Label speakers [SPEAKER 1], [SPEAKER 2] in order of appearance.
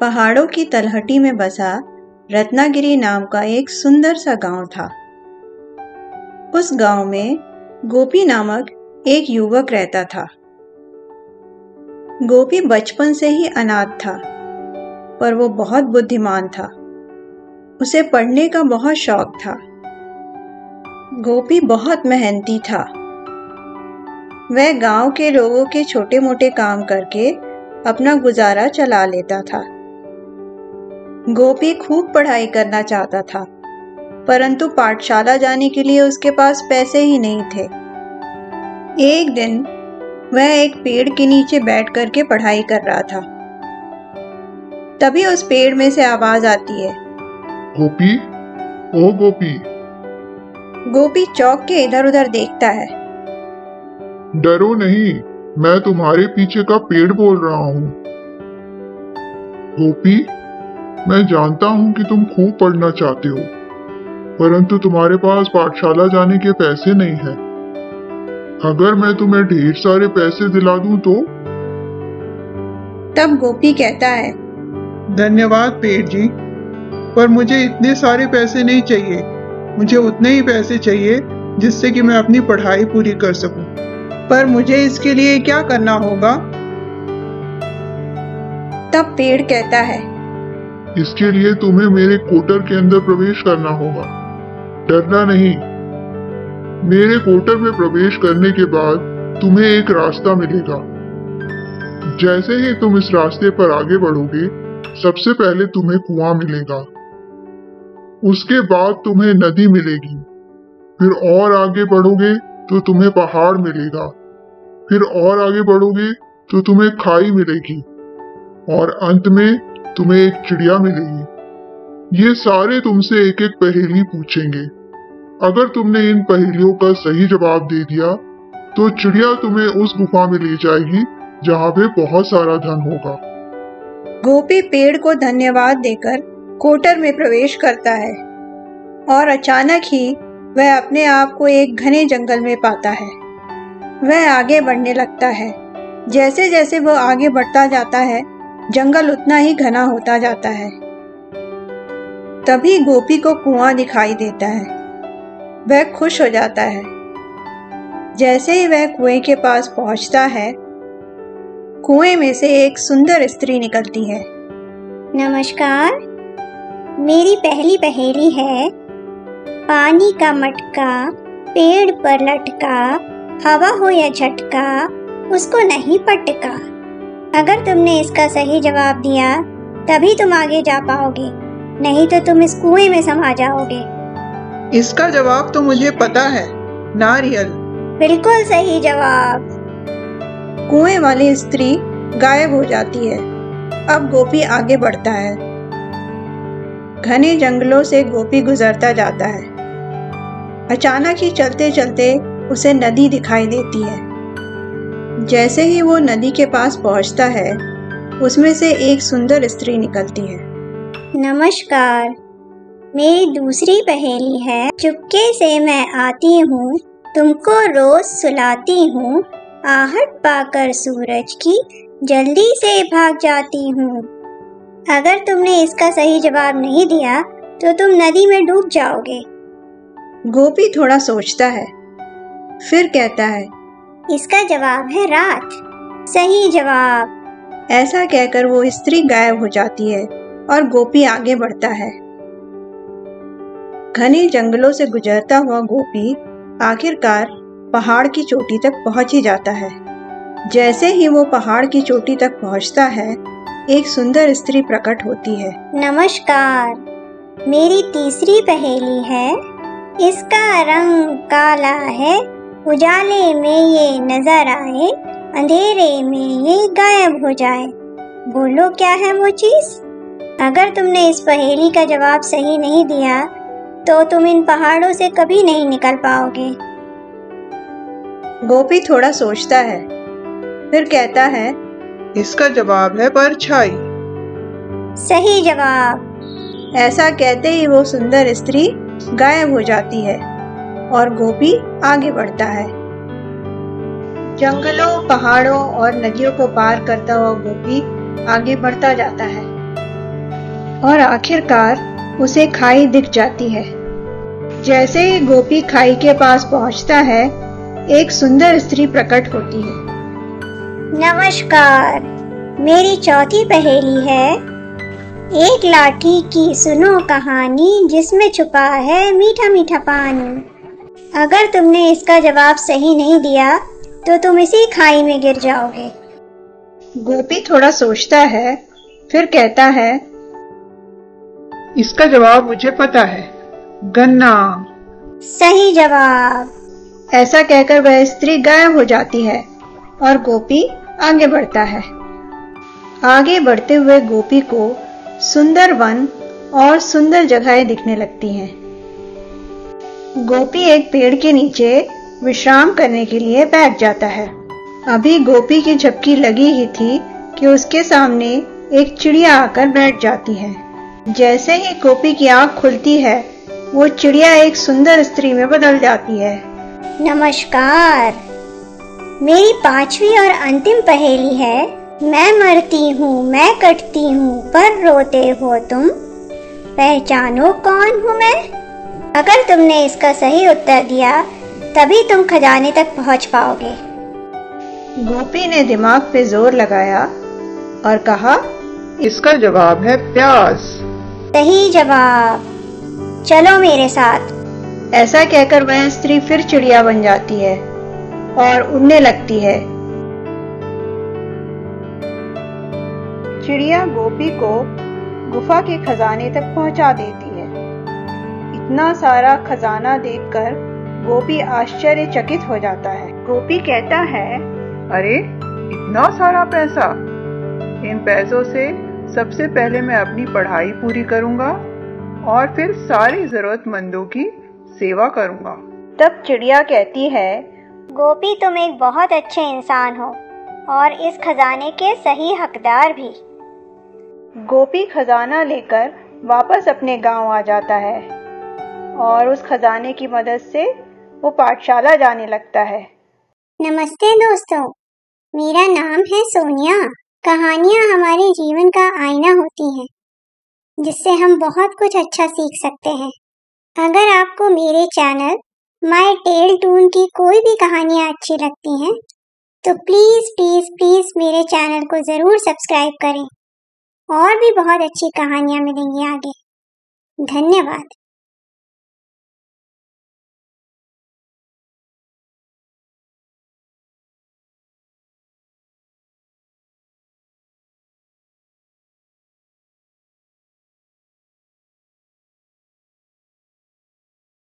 [SPEAKER 1] पहाड़ों की तलहटी में बसा रत्नागिरी नाम का एक सुंदर सा गांव था। उस गांव में गोपी नामक एक युवक रहता था। गोपी बचपन से ही अनाथ था, पर वो बहुत बुद्धिमान था। उसे पढ़ने का बहुत शौक था। गोपी बहुत मेहनती था। वह गांव के लोगों के छोटे मोटे काम करके अपना गुजारा चला लेता था। गोपी खूब पढ़ाई करना चाहता था, परंतु पाठशाला जाने के लिए उसके पास पैसे ही नहीं थे। एक दिन वह एक पेड़ के नीचे बैठ करके पढ़ाई कर रहा था। तभी उस पेड़ में से आवाज आती है,
[SPEAKER 2] गोपी, ओ गोपी।
[SPEAKER 1] गोपी चौंक के इधर उधर देखता है।
[SPEAKER 2] डरो नहीं, मैं तुम्हारे पीछे का पेड़ बोल रहा हूँ। गोपी, मैं जानता हूँ कि तुम खूब पढ़ना चाहते हो, परंतु तुम्हारे पास पाठशाला जाने के पैसे नहीं हैं। अगर मैं तुम्हें ढेर सारे पैसे दिला दूं तो?
[SPEAKER 1] तब गोपी कहता है,
[SPEAKER 3] धन्यवाद पेड़ जी, पर मुझे इतने सारे पैसे नहीं चाहिए। मुझे उतने ही पैसे चाहिए जिससे कि मैं अपनी पढ़ाई पूरी कर सकूं। पर मुझे इसके लिए क्या करना होगा?
[SPEAKER 1] तब पेड़ कहता है,
[SPEAKER 2] इसके लिए तुम्हें मेरे क्वार्टर के अंदर प्रवेश करना होगा। डरना नहीं। मेरे क्वार्टर में प्रवेश करने के बाद तुम्हें एक रास्ता मिलेगा। जैसे ही तुम इस रास्ते पर आगे बढ़ोगे, सबसे पहले तुम्हें कुआं मिलेगा। उसके बाद तुम्हें नदी मिलेगी। फिर और आगे बढ़ोगे तो तुम्हें पहाड़ मिलेगा। फिर और आगे बढ़ोगे तो तुम्हें खाई मिलेगी। और अंत में तुम्हें एक चिड़िया मिलेगी। ये सारे तुमसे एक एक पहेली पूछेंगे। अगर तुमने इन पहेलियों का सही जवाब दे दिया तो चिड़िया तुम्हें उस गुफा में ले जाएगी जहाँ पे बहुत सारा धन होगा।
[SPEAKER 1] गोपी पेड़ को धन्यवाद देकर क्वार्टर में प्रवेश करता है और अचानक ही वह अपने आप को एक घने जंगल में पाता है। वह आगे बढ़ने लगता है। जैसे जैसे वह आगे बढ़ता जाता है, जंगल उतना ही घना होता जाता है। तभी गोपी को कुआं दिखाई देता है। वह खुश हो जाता है। जैसे ही वह कुएं के पास पहुंचता है, कुएं में से एक सुंदर स्त्री निकलती है।
[SPEAKER 4] नमस्कार, मेरी पहली पहेली है। पानी का मटका पेड़ पर लटका, हवा हो या झटका उसको नहीं पटका। अगर तुमने इसका सही जवाब दिया तभी तुम आगे जा पाओगे, नहीं तो तुम इस कुएं में समा जाओगे।
[SPEAKER 3] इसका जवाब तो मुझे पता है, नारियल।
[SPEAKER 4] बिल्कुल सही जवाब।
[SPEAKER 1] कुएं वाली स्त्री गायब हो जाती है। अब गोपी आगे बढ़ता है। घने जंगलों से गोपी गुजरता जाता है। अचानक ही चलते चलते उसे नदी दिखाई देती है। जैसे ही वो नदी के पास पहुंचता है, उसमें से एक सुंदर स्त्री निकलती है।
[SPEAKER 4] नमस्कार, मेरी दूसरी पहेली है। चुपके से मैं आती हूँ, तुमको रोज सुलाती हूँ, आहट पाकर सूरज की जल्दी से भाग जाती हूँ। अगर तुमने इसका सही जवाब नहीं दिया तो तुम नदी में डूब जाओगे।
[SPEAKER 1] गोपी थोड़ा सोचता है, फिर कहता है,
[SPEAKER 4] इसका जवाब है रात। सही जवाब।
[SPEAKER 1] ऐसा कहकर वो स्त्री गायब हो जाती है और गोपी आगे बढ़ता है। घने जंगलों से गुजरता हुआ गोपी आखिरकार पहाड़ की चोटी तक पहुंच ही जाता है। जैसे ही वो पहाड़ की चोटी तक पहुंचता है, एक सुंदर स्त्री प्रकट होती है।
[SPEAKER 4] नमस्कार, मेरी तीसरी पहेली है। इसका रंग काला है, उजाले में ये नजर आए, अंधेरे में ये गायब हो जाए। बोलो क्या है वो चीज? अगर तुमने इस पहेली का जवाब सही नहीं दिया तो तुम इन पहाड़ों से कभी नहीं निकल पाओगे।
[SPEAKER 1] गोपी थोड़ा सोचता है, फिर कहता है,
[SPEAKER 3] इसका जवाब है परछाई।
[SPEAKER 4] सही जवाब।
[SPEAKER 1] ऐसा कहते ही वो सुंदर स्त्री गायब हो जाती है और गोपी आगे बढ़ता है। जंगलों, पहाड़ों और नदियों को पार करता हुआ गोपी आगे बढ़ता जाता है। और आखिरकार उसे खाई दिख जाती है। जैसे ही गोपी खाई के पास पहुंचता है, एक सुंदर स्त्री प्रकट होती है।
[SPEAKER 4] नमस्कार, मेरी चौथी पहेली है, एक लाठी की सुनो कहानी जिसमें छुपा है मीठा मीठा पानी। अगर तुमने इसका जवाब सही नहीं दिया तो तुम इसी खाई में गिर जाओगे।
[SPEAKER 1] गोपी थोड़ा सोचता है, फिर कहता है,
[SPEAKER 3] इसका जवाब मुझे पता है, गन्ना।
[SPEAKER 4] सही जवाब।
[SPEAKER 1] ऐसा कहकर वह स्त्री गायब हो जाती है और गोपी आगे बढ़ता है। आगे बढ़ते हुए गोपी को सुंदर वन और सुंदर जगहें दिखने लगती हैं। गोपी एक पेड़ के नीचे विश्राम करने के लिए बैठ जाता है। अभी गोपी की झपकी लगी ही थी कि उसके सामने एक चिड़िया आकर बैठ जाती है। जैसे ही गोपी की आंख खुलती है, वो चिड़िया एक सुंदर स्त्री में बदल जाती है।
[SPEAKER 4] नमस्कार, मेरी पांचवी और अंतिम पहेली है, मैं मरती हूँ मैं कटती हूँ पर रोते हो तुम, पहचानो कौन हूँ मैं। अगर तुमने इसका सही उत्तर दिया तभी तुम खजाने तक पहुँच पाओगे।
[SPEAKER 1] गोपी ने दिमाग पे जोर लगाया और कहा,
[SPEAKER 3] इसका जवाब है प्यास।
[SPEAKER 4] सही जवाब। चलो मेरे साथ।
[SPEAKER 1] ऐसा कहकर वह स्त्री फिर चिड़िया बन जाती है और उड़ने लगती है। चिड़िया गोपी को गुफा के खजाने तक पहुंचा देती है। इतना सारा खजाना देखकर गोपी आश्चर्यचकित हो जाता है। गोपी कहता है,
[SPEAKER 3] अरे इतना सारा पैसा, इन पैसों से सबसे पहले मैं अपनी पढ़ाई पूरी करूंगा और फिर सारी जरूरतमंदों की सेवा करूंगा।
[SPEAKER 1] तब चिड़िया कहती है,
[SPEAKER 4] गोपी तुम एक बहुत अच्छे इंसान हो और इस खजाने के सही हकदार भी।
[SPEAKER 1] गोपी खजाना लेकर वापस अपने गांव आ जाता है और उस खजाने की मदद से वो पाठशाला जाने लगता है।
[SPEAKER 4] नमस्ते दोस्तों, मेरा नाम है सोनिया। कहानियाँ हमारे जीवन का आईना होती हैं, जिससे हम बहुत कुछ अच्छा सीख सकते हैं। अगर आपको मेरे चैनल माय टेल टून की कोई भी कहानियाँ अच्छी लगती हैं, तो प्लीज़ प्लीज़ प्लीज़ मेरे चैनल को ज़रूर सब्सक्राइब करें। और भी बहुत अच्छी कहानियाँ मिलेंगी आगे। धन्यवाद।